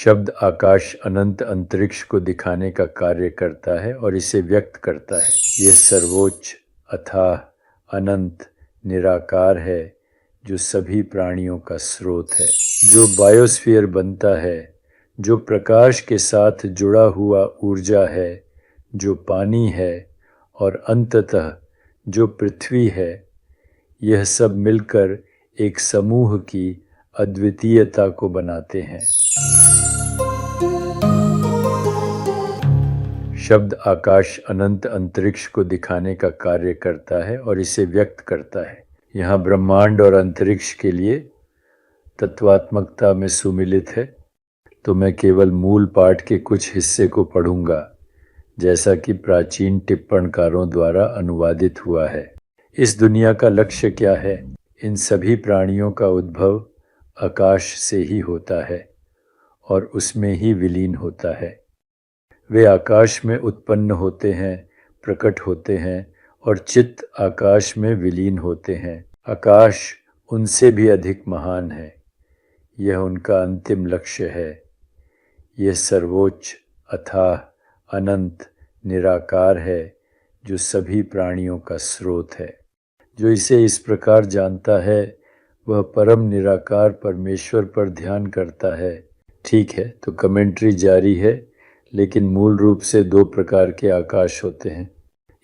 शब्द आकाश अनंत अंतरिक्ष को दिखाने का कार्य करता है और इसे व्यक्त करता है। यह सर्वोच्च, अथाह, अनंत, निराकार है जो सभी प्राणियों का स्रोत है। जो बायोस्फीयर बनता है, जो प्रकाश के साथ जुड़ा हुआ ऊर्जा है, जो पानी है और अंततः जो पृथ्वी है, यह सब मिलकर एक समूह की अद्वितीयता को बनाते हैं। शब्द आकाश अनंत अंतरिक्ष को दिखाने का कार्य करता है और इसे व्यक्त करता है। यहाँ ब्रह्मांड और अंतरिक्ष के लिए तत्वात्मकता में सुमिलित है, तो मैं केवल मूल पाठ के कुछ हिस्से को पढ़ूंगा, जैसा कि प्राचीन टिप्पणकारों द्वारा अनुवादित हुआ है। इस दुनिया का लक्ष्य क्या है? इन सभी प्राणियों का उद्भव आकाश से ही होता है और उसमें ही विलीन होता है। वे आकाश में उत्पन्न होते हैं, प्रकट होते हैं और चित्त आकाश में विलीन होते हैं। आकाश उनसे भी अधिक महान है। यह उनका अंतिम लक्ष्य है। यह सर्वोच्च, अथाह, अनंत, निराकार है जो सभी प्राणियों का स्रोत है। जो इसे इस प्रकार जानता है वह परम निराकार परमेश्वर पर ध्यान करता है। ठीक है, तो कमेंट्री जारी है, लेकिन मूल रूप से दो प्रकार के आकाश होते हैं।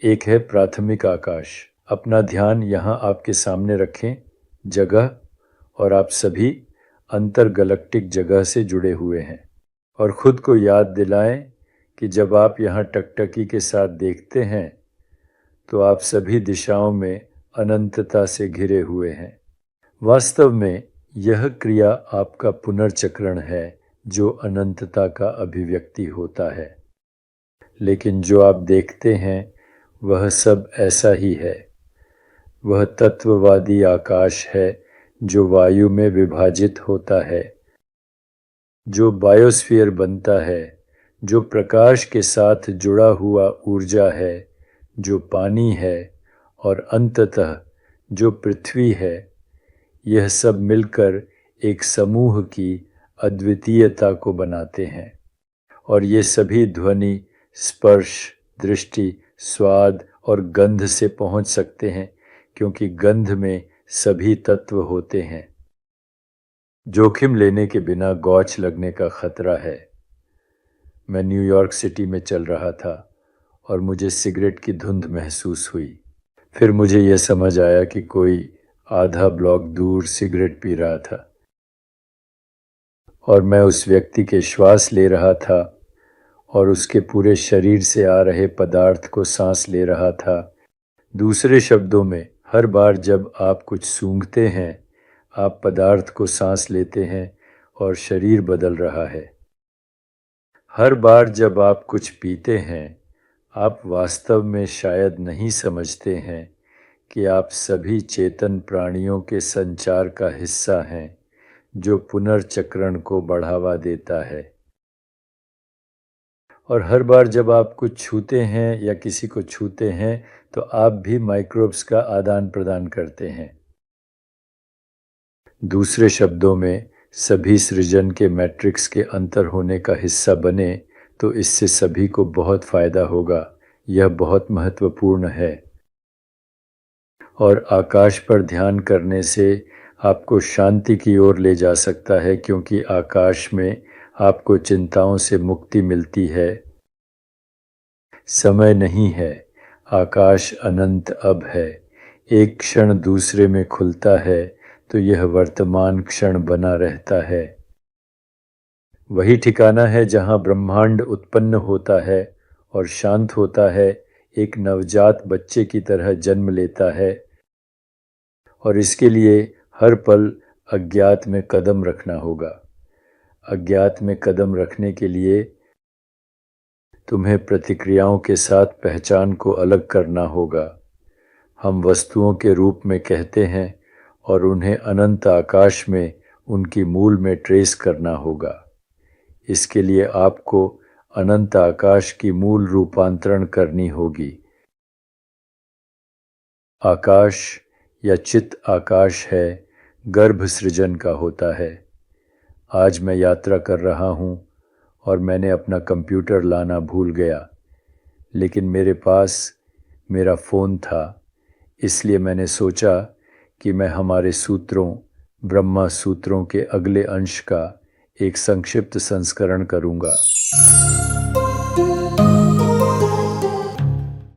एक है प्राथमिक आकाश। अपना ध्यान यहाँ आपके सामने रखें, जगह, और आप सभी अंतरगैलेक्टिक जगह से जुड़े हुए हैं, और खुद को याद दिलाएं कि जब आप यहाँ टकटकी के साथ देखते हैं तो आप सभी दिशाओं में अनंतता से घिरे हुए हैं। वास्तव में यह क्रिया आपका पुनर्चक्रण है जो अनंतता का अभिव्यक्ति होता है, लेकिन जो आप देखते हैं वह सब ऐसा ही है। वह तत्ववादी आकाश है जो वायु में विभाजित होता है, जो बायोस्फीयर बनता है, जो प्रकाश के साथ जुड़ा हुआ ऊर्जा है, जो पानी है और अंततः जो पृथ्वी है। यह सब मिलकर एक समूह की अद्वितीयता को बनाते हैं, और ये सभी ध्वनि, स्पर्श, दृष्टि, स्वाद और गंध से पहुंच सकते हैं, क्योंकि गंध में सभी तत्व होते हैं। जोखिम लेने के बिना गौच लगने का खतरा है। मैं न्यूयॉर्क सिटी में चल रहा था और मुझे सिगरेट की धुंध महसूस हुई। फिर मुझे यह समझ आया कि कोई आधा ब्लॉक दूर सिगरेट पी रहा था, और मैं उस व्यक्ति के श्वास ले रहा था और उसके पूरे शरीर से आ रहे पदार्थ को सांस ले रहा था। दूसरे शब्दों में, हर बार जब आप कुछ सूंघते हैं, आप पदार्थ को सांस लेते हैं और शरीर बदल रहा है। हर बार जब आप कुछ पीते हैं, आप वास्तव में शायद नहीं समझते हैं कि आप सभी चेतन प्राणियों के संचार का हिस्सा हैं जो पुनर्चक्रण को बढ़ावा देता है। और हर बार जब आप कुछ छूते हैं या किसी को छूते हैं तो आप भी माइक्रोब्स का आदान प्रदान करते हैं। दूसरे शब्दों में, सभी सृजन के मैट्रिक्स के अंतर होने का हिस्सा बने तो इससे सभी को बहुत फ़ायदा होगा। यह बहुत महत्वपूर्ण है। और आकाश पर ध्यान करने से आपको शांति की ओर ले जा सकता है, क्योंकि आकाश में आपको चिंताओं से मुक्ति मिलती है। समय नहीं है, आकाश अनंत अब है। एक क्षण दूसरे में खुलता है तो यह वर्तमान क्षण बना रहता है। वही ठिकाना है जहाँ ब्रह्मांड उत्पन्न होता है और शांत होता है, एक नवजात बच्चे की तरह जन्म लेता है, और इसके लिए हर पल अज्ञात में कदम रखना होगा। अज्ञात में कदम रखने के लिए तुम्हें प्रतिक्रियाओं के साथ पहचान को अलग करना होगा। हम वस्तुओं के रूप में कहते हैं और उन्हें अनंत आकाश में उनकी मूल में ट्रेस करना होगा। इसके लिए आपको अनंत आकाश की मूल रूपांतरण करनी होगी। आकाश या चित्त आकाश है, गर्भ सृजन का होता है। आज मैं यात्रा कर रहा हूँ और मैंने अपना कंप्यूटर लाना भूल गया, लेकिन मेरे पास मेरा फ़ोन था, इसलिए मैंने सोचा कि मैं हमारे सूत्रों, ब्रह्मा सूत्रों के अगले अंश का एक संक्षिप्त संस्करण करूँगा।